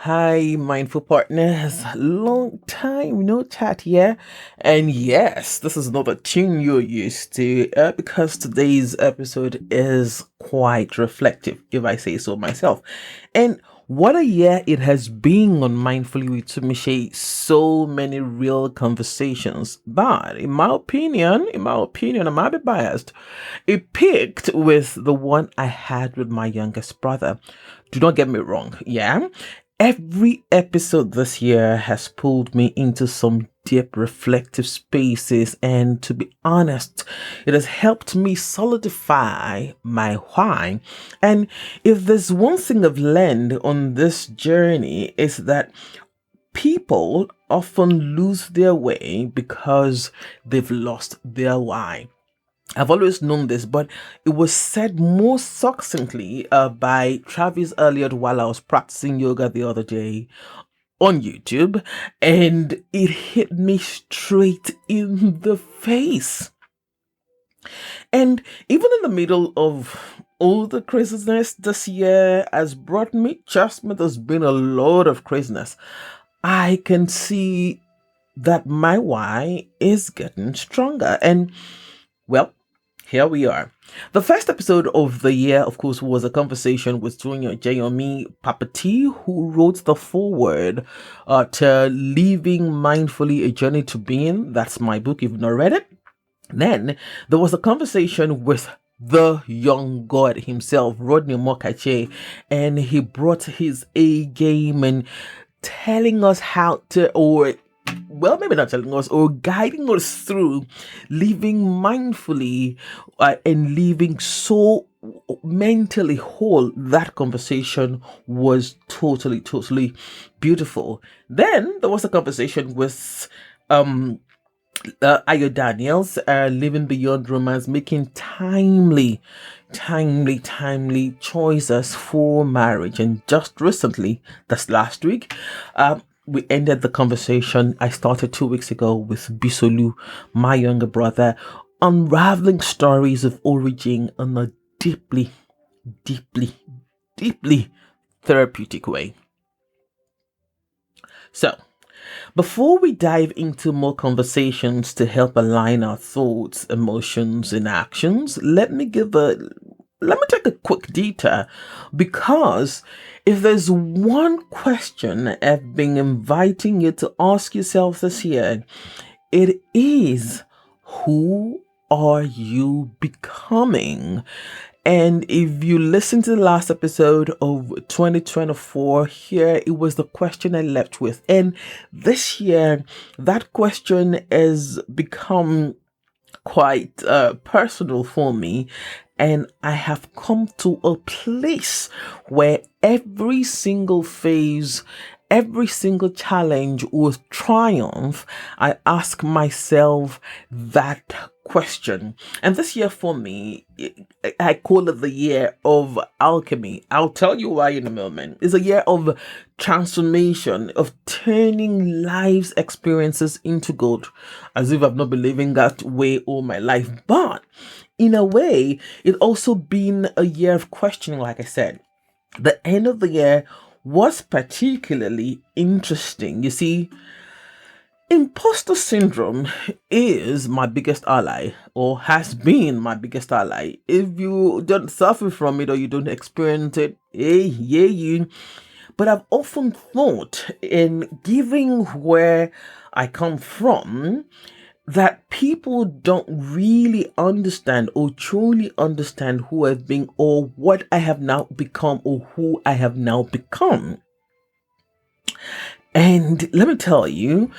Hi, mindful partners. Long time no chat here. And yes, this is not a tune you're used to because today's episode is quite reflective, if I say so myself. And what a year it has been on Mindfully with Tumishe. So many real conversations. But in my opinion, I might be biased. It peaked with the one I had with my youngest brother. Do not get me wrong, yeah? Every episode this year has pulled me into some deep reflective spaces, and to be honest, it has helped me solidify my why. And if there's one thing I've learned on this journey, is that people often lose their way because they've lost their why. I've always known this, but it was said more succinctly by Travis Elliott while I was practicing yoga the other day on YouTube, and it hit me straight in the face. And even in the middle of all the craziness this year has brought me, trust me, there's been a lot of craziness. I can see that my why is getting stronger. And well, here we are. The first episode of the year, of course, was a conversation with Junior Jayomi Papati, who wrote the foreword to Living Mindfully, A Journey to Being. That's my book, if you've not read it. Then there was a conversation with the young god himself, Rodney Mokache, and he brought his A game and telling us how to, or well, maybe not telling us, or guiding us through living mindfully and living so mentally whole. That conversation was totally beautiful. Then there was a conversation with Ayo Daniels, living beyond romance, making timely choices for marriage. And just recently, that's last week, we ended the conversation I started 2 weeks ago with Bisolu, my younger brother, unraveling stories of origin in a deeply, deeply therapeutic way. So, before we dive into more conversations to help align our thoughts, emotions, and actions, let me take a quick detour, because if there's one question I've been inviting you to ask yourself this year, it is, who are you becoming? And if you listen to the last episode of 2024, here it was the question I left with. And this year, that question has become quite personal for me. And I have come to a place where every single phase, every single challenge with triumph, I ask myself that question. And this year for me, I call it the year of alchemy. I'll tell you why in a moment. It's a year of transformation, of turning life's experiences into gold, as if I've not been living that way all my life. But in a way, it's also been a year of questioning, like I said. The end of the year was particularly interesting. You see, imposter syndrome is my biggest ally, or has been my biggest ally. If you don't suffer from it or you don't experience it, hey, yeah, you. But I've often thought, in giving where I come from, that people don't really understand or truly understand who I've been, or what I have now become, or who I have now become. And let me tell you,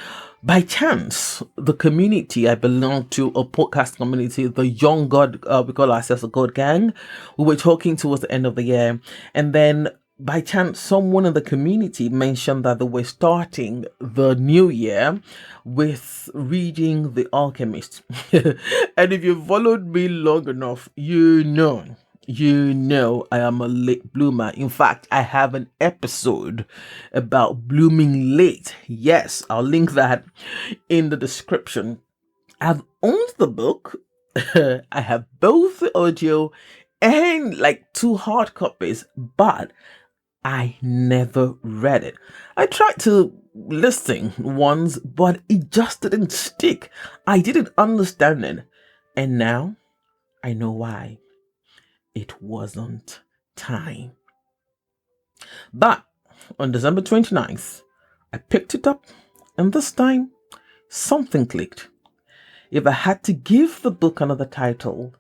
by chance, the community I belong to, a podcast community, the Young God, we call ourselves a God Gang, we were talking towards the end of the year. And then by chance, someone in the community mentioned that they were starting the new year with reading The Alchemist. And if you've followed me long enough, you know I am a late bloomer. In fact, I have an episode about blooming late. Yes, I'll link that in the description. I've owned the book. I have both the audio and like two hard copies, but I never read it. I tried to listen once, but it just didn't stick. I didn't understand it. And now I know why. It wasn't time. But on December 29th, I picked it up, and this time something clicked. If I had to give the book another title,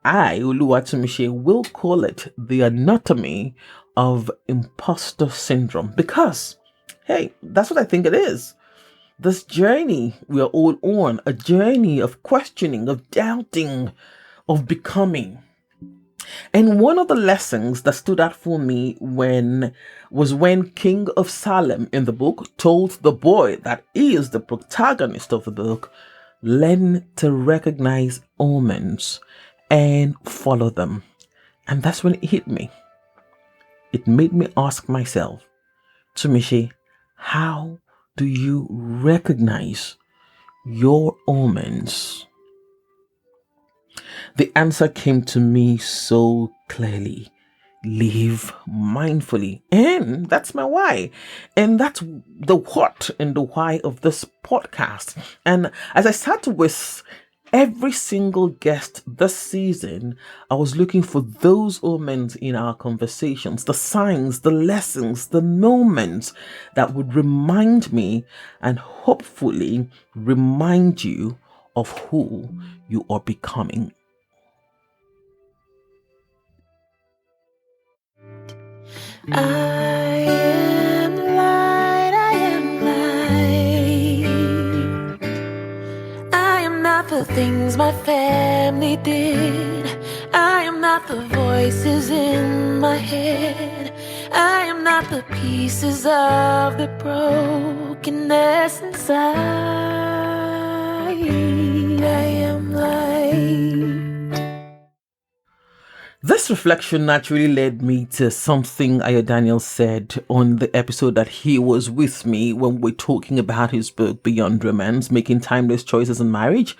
I, Oluwatomiche, will call it The Anatomy of Imposter Syndrome because, hey, that's what I think it is. This journey we are all on, a journey of questioning, of doubting, of becoming. And one of the lessons that stood out for me when King of Salem in the book told the boy that is the protagonist of the book, learn to recognize omens and follow them. And that's when it hit me. It made me ask myself, Tumishi, how do you recognize your omens? The answer came to me so clearly. Live mindfully. And that's my why. And that's the what and the why of this podcast. And as I sat with every single guest this season, I was looking for those omens in our conversations, the signs, the lessons, the moments that would remind me and hopefully remind you of who you are becoming. I am light, I am light. I am not the things my family did. I am not the voices in my head. I am not the pieces of the brokenness inside. I am light. This reflection naturally led me to something Ayo Daniel said on the episode that he was with me when we're talking about his book, Beyond Romance, Making Timeless Choices in Marriage.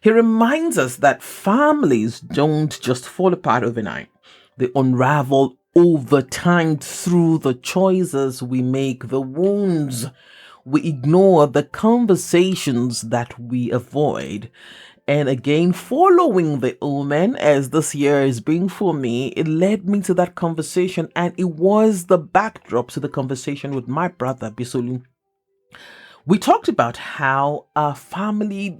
He reminds us that families don't just fall apart overnight. They unravel over time through the choices we make, the wounds we ignore, the conversations that we avoid. And again, following the omen, as this year has been for me, it led me to that conversation, and it was the backdrop to the conversation with my brother, Bisolu. We talked about how our family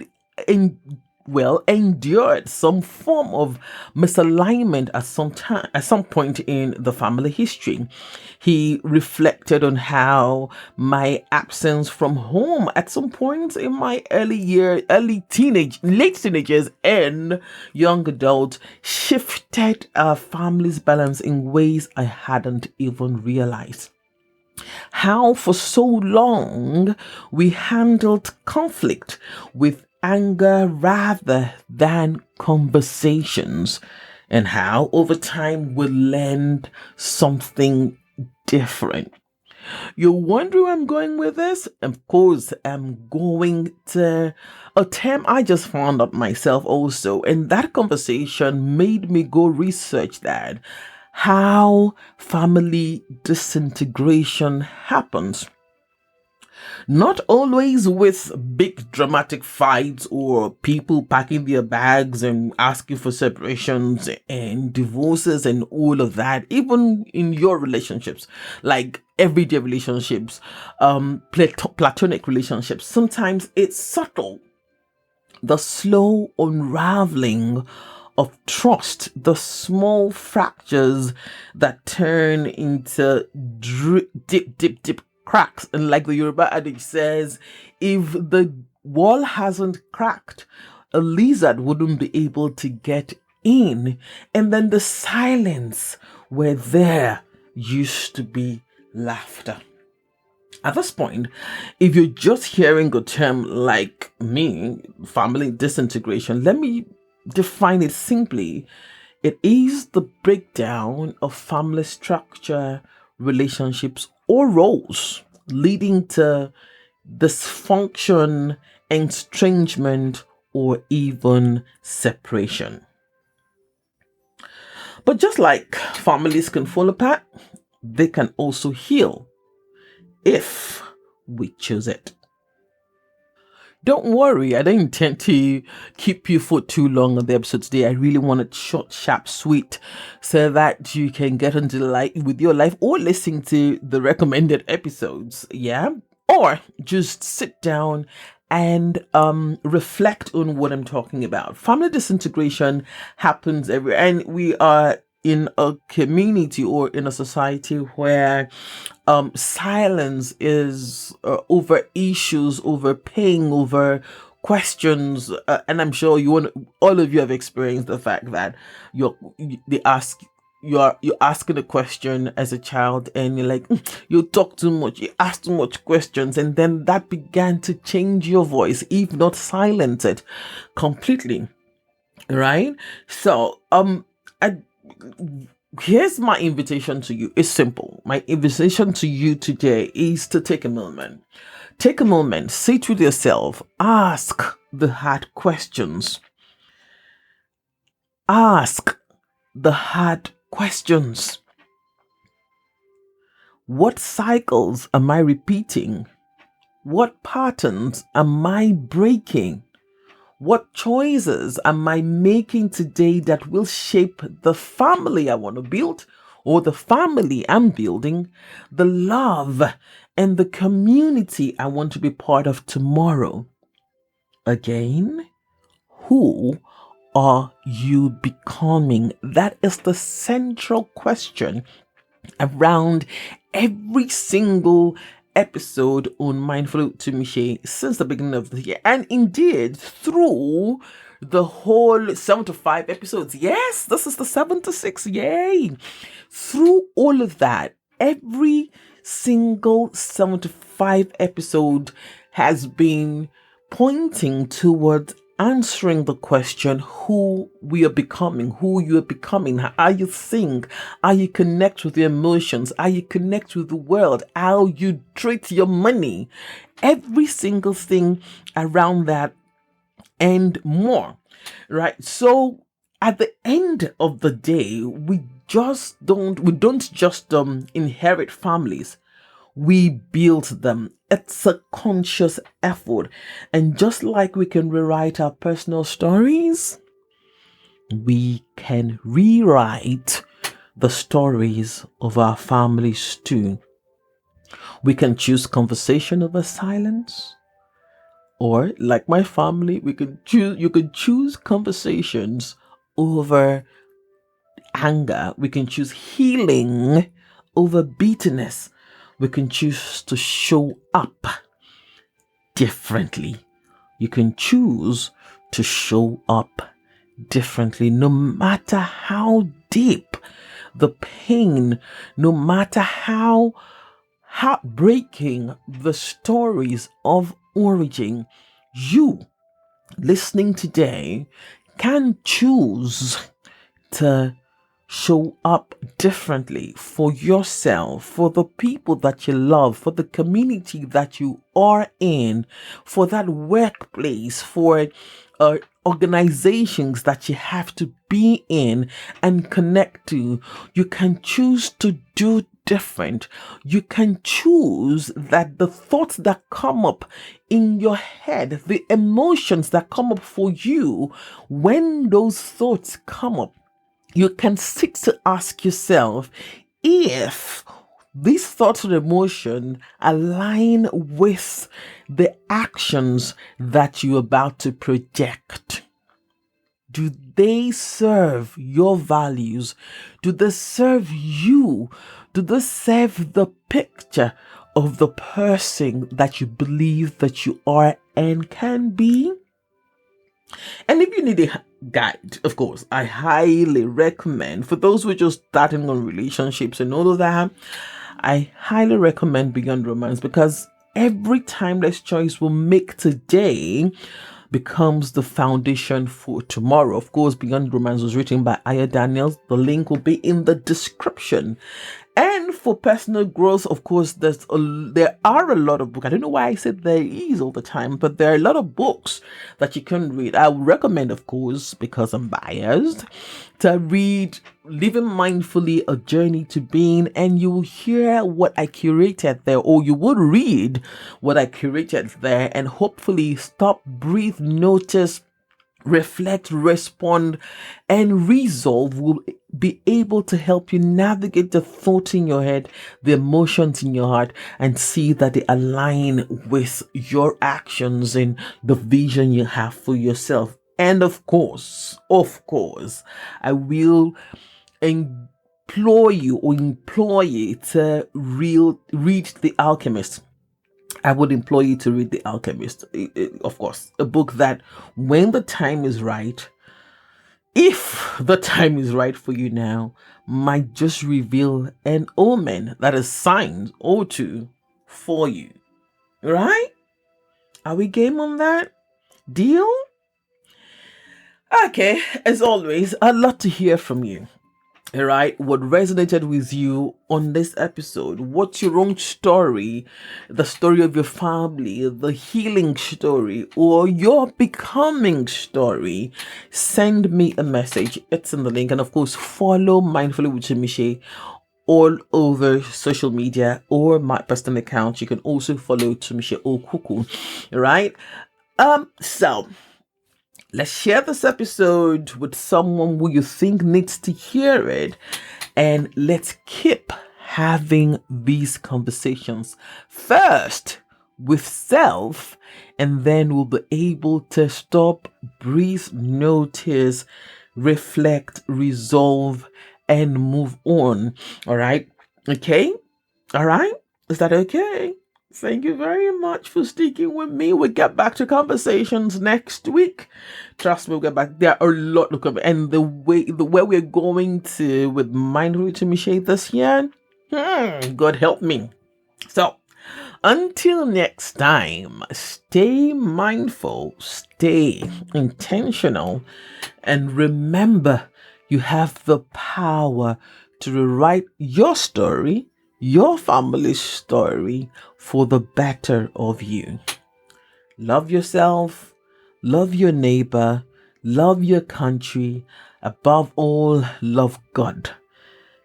endured some form of misalignment at some point in the family history. He reflected on how my absence from home at some point in my late teenagers and young adult shifted our family's balance in ways I hadn't even realized. How for so long we handled conflict with anger rather than conversations, and how over time we learned something different. You wonder where I'm going with this? Of course, I'm going to a term I just found out myself also, and that conversation made me go research that. How family disintegration happens. Not always with big dramatic fights or people packing their bags and asking for separations and divorces and all of that, even in your relationships, like everyday relationships, platonic relationships. Sometimes it's subtle. The slow unraveling of trust, the small fractures that turn into deep cracks. And like the Yoruba adage says, if the wall hasn't cracked, a lizard wouldn't be able to get in. And then the silence where there used to be laughter. At this point, if you're just hearing a term like me, family disintegration, let me define it simply. It is the breakdown of family structure, relationships, or roles, leading to dysfunction, estrangement, or even separation. But just like families can fall apart, they can also heal if we choose it. Don't worry, I don't intend to keep you for too long on the episode today. I really want it short, sharp, sweet, so that you can get on with your life or listen to the recommended episodes, yeah? Or just sit down and reflect on what I'm talking about. Family disintegration happens everywhere, and we are in a community or in a society where silence is over issues, over pain, over questions, and I'm sure all of you have experienced the fact that you're asking a question as a child, and you're like, you talk too much, you ask too much questions, and then that began to change your voice, if not silence it completely, right? So here's my invitation to you. It's simple. My invitation to you today is to take a moment. Take a moment, sit with yourself, ask the hard questions. Ask the hard questions. What cycles am I repeating? What patterns am I breaking? What choices am I making today that will shape the family I want to build, or the family I'm building, the love and the community I want to be part of tomorrow? Again, who are you becoming? That is the central question around every single episode on Mindful to Miche since the beginning of the year, and indeed through the whole 75 episodes. Yes, this is the 76. Yay! Through all of that, every single 75 episode has been pointing towards answering the question who we are becoming, who you are becoming, how you think, how you connect with your emotions, how you connect with the world, how you treat your money, every single thing around that and more, right? So at the end of the day, we don't just inherit families. We build them. It's a conscious effort. And just like we can rewrite our personal stories, we can rewrite the stories of our families too. We can choose conversation over silence. Or, like my family, you could choose conversations over anger. We can choose healing over bitterness. We can choose to show up differently. You can choose to show up differently, no matter how deep the pain, no matter how heartbreaking the stories of origin. You listening today can choose to show up differently for yourself, for the people that you love, for the community that you are in, for that workplace, for organizations that you have to be in and connect to. You can choose to do different. You can choose that the thoughts that come up in your head, the emotions that come up for you, when those thoughts come up, you can sit to ask yourself if these thoughts and emotion align with the actions that you're about to project. Do they serve your values? Do they serve you? Do they serve the picture of the person that you believe that you are and can be? And if you need a guide, of course, I highly recommend, for those who are just starting on relationships and all of that, I highly recommend Beyond Romance, because every timeless choice we'll make today becomes the foundation for tomorrow. Of course, Beyond Romance was written by Aya Daniels. The link will be in the description. And for personal growth, of course, there are a lot of books. I don't know why I said there is all the time, but there are a lot of books that you can read. I would recommend, of course, because I'm biased, to read Living Mindfully, A Journey to Being, and you'll hear what I curated there, or you would read what I curated there, and hopefully stop, breathe, notice, reflect, respond, and resolve will be able to help you navigate the thoughts in your head, the emotions in your heart, and see that they align with your actions and the vision you have for yourself. And of course, I will implore you to read The Alchemist. I would implore you to read The Alchemist. Of course, a book that, when the time is right, if the time is right for you now, might just reveal an omen that is signed or two for you. Right? Are we game on that? Deal? Okay, as always, I'd love to hear from you. All right, what resonated with you on this episode? What's your own story? The story of your family, the healing story, or your becoming story? Send me a message. It's in the link. And of course, follow Mindfully with Chimishe all over social media or my personal account. You can also follow Chimishe Okuku. All right. So let's share this episode with someone who you think needs to hear it. And let's keep having these conversations. First with self, and then we'll be able to stop, breathe, notice, reflect, resolve, and move on. All right? Okay? All right? Is that okay? Thank you very much for sticking with me. We'll get back to conversations next week. Trust me, we'll get back. There are a lot to cover. And the way we're going to with Mindfully to Michelle this year, God help me. So, until next time, stay mindful, stay intentional, and remember, you have the power to rewrite your story, your family's story, for the better of you. Love yourself, love your neighbor, love your country, above all, love God.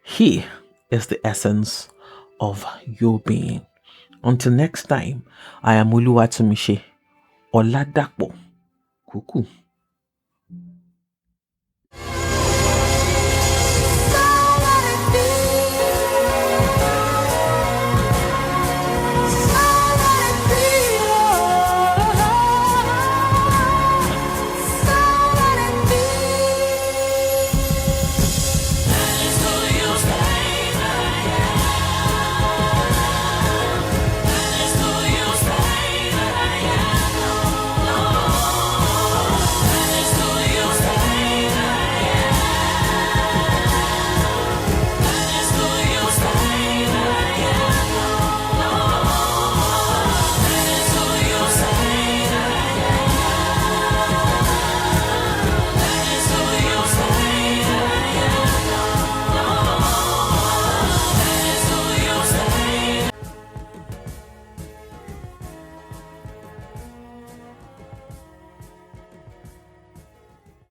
He is the essence of your being. Until next time, I am Oluwatomishi Oladapo Kuku.